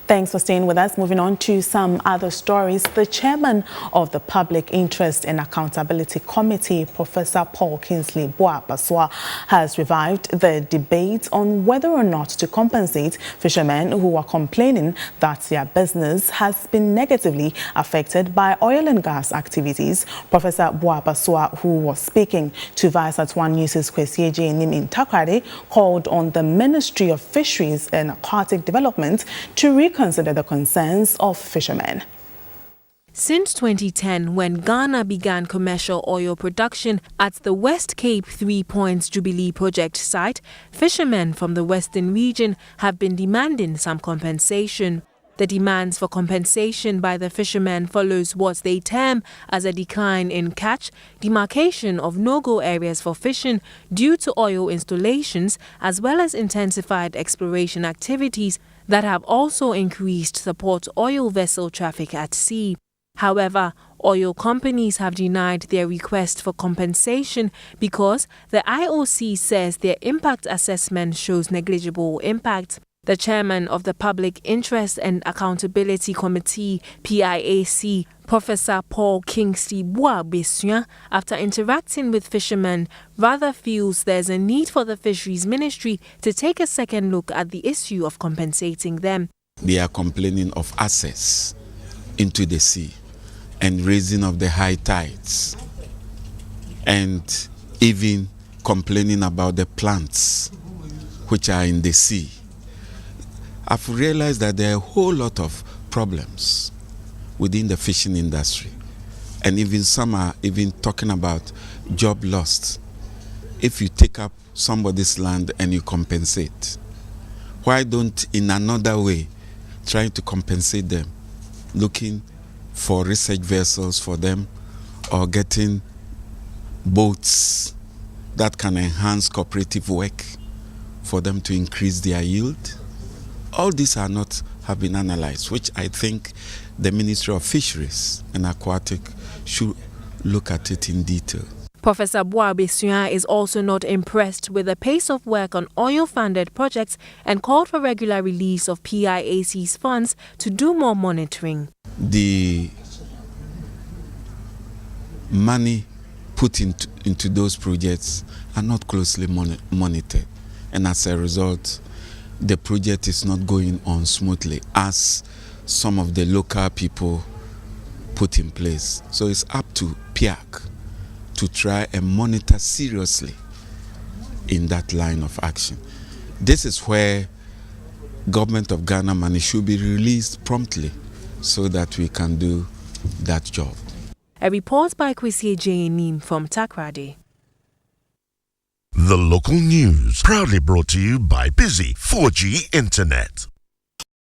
Thanks for staying with us. Moving on to some other stories. The chairman of the Public Interest and Accountability Committee, Professor Paul Kingsley Boapaswa, has revived the debate on whether or not to compensate fishermen who are complaining that their business has been negatively affected by oil and gas activities. Professor Boapaswa, who was speaking to Viasat One News' Agyei Annim in Takoradi, called on the Ministry of Fisheries and Aquatic Development to reconsider the concerns of fishermen. Since 2010, when Ghana began commercial oil production at the West Cape 3 Points Jubilee project site, fishermen from the western region have been demanding some compensation. The demands for compensation by the fishermen follows what they term as a decline in catch, demarcation of no-go areas for fishing due to oil installations, as well as intensified exploration activities that have also increased support oil vessel traffic at sea. However, oil companies have denied their request for compensation because the IOC says their impact assessment shows negligible impact. The chairman of the Public Interest and Accountability Committee, PIAC, Professor Paul Kingsley Boapaswa, after interacting with fishermen, rather feels there's a need for the Fisheries Ministry to take a second look at the issue of compensating them. They are complaining of access into the sea and raising of the high tides, and even complaining about the plants which are in the sea. I've realized that there are a whole lot of problems within the fishing industry, and even some are even talking about job lost. If you take up somebody's land and you compensate, why don't in another way trying to compensate them, looking for research vessels for them, or getting boats that can enhance cooperative work for them to increase their yield? All these have been analyzed, which I think the Ministry of Fisheries and Aquatic should look at it in detail. Professor Boapaswa is also not impressed with the pace of work on oil-funded projects and called for regular release of PIAC's funds to do more monitoring. The money put into those projects are not closely monitored, and as a result, the project is not going on smoothly as some of the local people put in place. So it's up to PIAC to try and monitor seriously in that line of action. This is where Government of Ghana money should be released promptly so that we can do that job. A report by Agyei Annim from Takoradi. The local news, proudly brought to you by Busy 4G Internet.